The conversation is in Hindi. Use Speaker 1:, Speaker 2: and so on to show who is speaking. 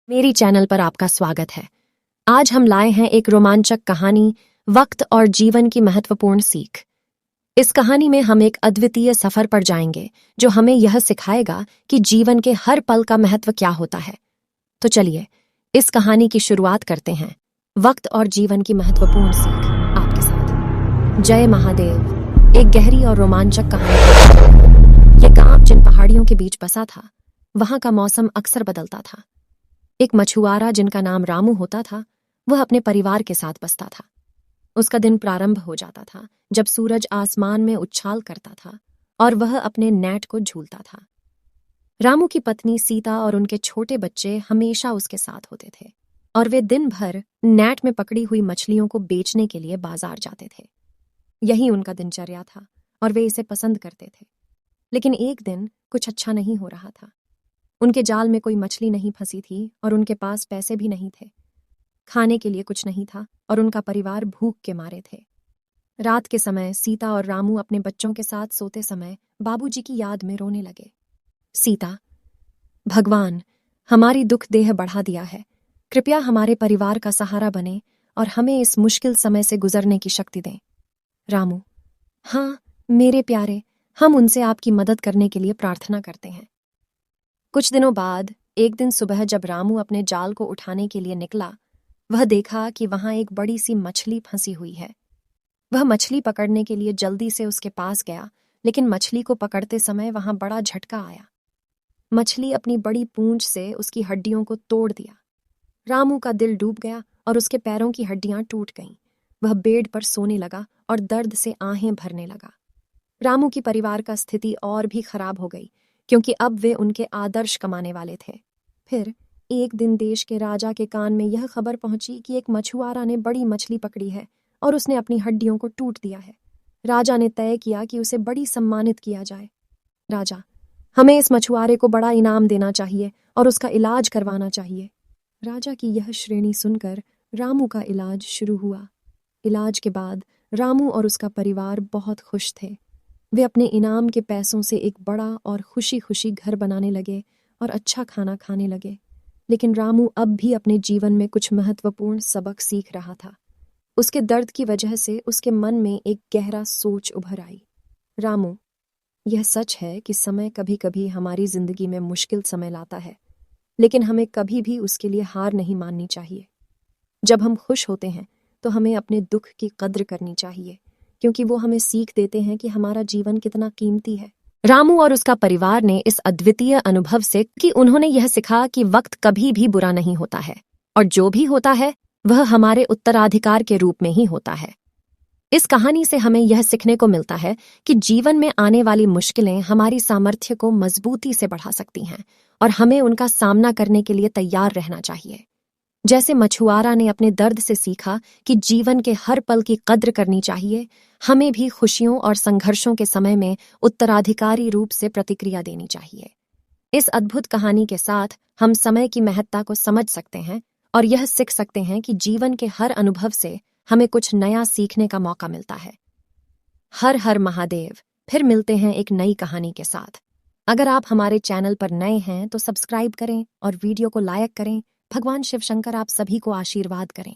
Speaker 1: मेरी चैनल पर आपका स्वागत है। आज हम लाए हैं एक रोमांचक कहानी, वक्त और जीवन की महत्वपूर्ण सीख। इस कहानी में हम एक अद्वितीय सफर पर जाएंगे जो हमें यह सिखाएगा कि जीवन के हर पल का महत्व क्या होता है। तो चलिए इस कहानी की शुरुआत करते हैं। वक्त और जीवन की महत्वपूर्ण सीख आपके साथ। जय महादेव। एक गहरी और रोमांचक कहानी। ये गांव जिन पहाड़ियों के बीच बसा था, वहां का मौसम अक्सर बदलता था। एक मछुआरा जिनका नाम रामू होता था, वह अपने परिवार के साथ बसता था। उसका दिन प्रारंभ हो जाता था जब सूरज आसमान में उछाल करता था और वह अपने नेट को झूलता था। रामू की पत्नी सीता और उनके छोटे बच्चे हमेशा उसके साथ होते थे और वे दिन भर नेट में पकड़ी हुई मछलियों को बेचने के लिए बाजार जाते थे। यही उनका दिनचर्या था और वे इसे पसंद करते थे। लेकिन एक दिन कुछ अच्छा नहीं हो रहा था। उनके जाल में कोई मछली नहीं फंसी थी और उनके पास पैसे भी नहीं थे। खाने के लिए कुछ नहीं था और उनका परिवार भूख के मारे थे। रात के समय सीता और रामू अपने बच्चों के साथ सोते समय बाबूजी की याद में रोने लगे। सीता, भगवान, हमारी दुख देह बढ़ा दिया है। कृपया हमारे परिवार का सहारा बने और हमें इस मुश्किल समय से गुजरने की शक्ति दें। रामू, हाँ मेरे प्यारे, हम उनसे आपकी मदद करने के लिए प्रार्थना करते हैं। कुछ दिनों बाद एक दिन सुबह जब रामू अपने जाल को उठाने के लिए निकला, वह देखा कि वहां एक बड़ी सी मछली फंसी हुई है। वह मछली पकड़ने के लिए जल्दी से उसके पास गया, लेकिन मछली को पकड़ते समय वहां बड़ा झटका आया। मछली अपनी बड़ी पूंछ से उसकी हड्डियों को तोड़ दिया। रामू का दिल डूब गया और उसके पैरों की हड्डियां टूट गईं। वह बेड पर सोने लगा और दर्द से आहें भरने लगा। रामू की परिवार का स्थिति और भी खराब हो गई, क्योंकि अब वे उनके आदर्श कमाने वाले थे। फिर एक दिन देश के राजा के कान में यह खबर पहुंची कि एक मछुआरा ने बड़ी मछली पकड़ी है और उसने अपनी हड्डियों को टूट दिया है। राजा ने तय किया कि उसे बड़ी सम्मानित किया जाए। राजा, हमें इस मछुआरे को बड़ा इनाम देना चाहिए और उसका इलाज करवाना चाहिए। राजा की यह श्रेणी सुनकर रामू का इलाज शुरू हुआ। इलाज के बाद रामू और उसका परिवार बहुत खुश थे। वे अपने इनाम के पैसों से एक बड़ा और खुशी खुशी घर बनाने लगे और अच्छा खाना खाने लगे। लेकिन रामू अब भी अपने जीवन में कुछ महत्वपूर्ण सबक सीख रहा था। उसके दर्द की वजह से उसके मन में एक गहरा सोच उभर आई। रामू, यह सच है कि समय कभी कभी हमारी जिंदगी में मुश्किल समय लाता है, लेकिन हमें कभी भी उसके लिए हार नहीं माननी चाहिए। जब हम खुश होते हैं तो हमें अपने दुख की कद्र करनी चाहिए, क्योंकि वो हमें सीख देते हैं कि हमारा जीवन कितना कीमती है। रामू और उसका परिवार ने इस अद्वितीय अनुभव से कि उन्होंने यह सीखा कि वक्त कभी भी बुरा नहीं होता है और जो भी होता है वह हमारे उत्तराधिकार के रूप में ही होता है। इस कहानी से हमें यह सीखने को मिलता है कि जीवन में आने वाली मुश्किलें हमारी सामर्थ्य को मजबूती से बढ़ा सकती हैं और हमें उनका सामना करने के लिए तैयार रहना चाहिए। जैसे मछुआरा ने अपने दर्द से सीखा कि जीवन के हर पल की कद्र करनी चाहिए, हमें भी खुशियों और संघर्षों के समय में उत्तराधिकारी रूप से प्रतिक्रिया देनी चाहिए। इस अद्भुत कहानी के साथ हम समय की महत्ता को समझ सकते हैं और यह सीख सकते हैं कि जीवन के हर अनुभव से हमें कुछ नया सीखने का मौका मिलता है। हर हर महादेव। फिर मिलते हैं एक नई कहानी के साथ। अगर आप हमारे चैनल पर नए हैं तो सब्सक्राइब करें और वीडियो को लाइक करें। भगवान शिव शंकर आप सभी को आशीर्वाद करें।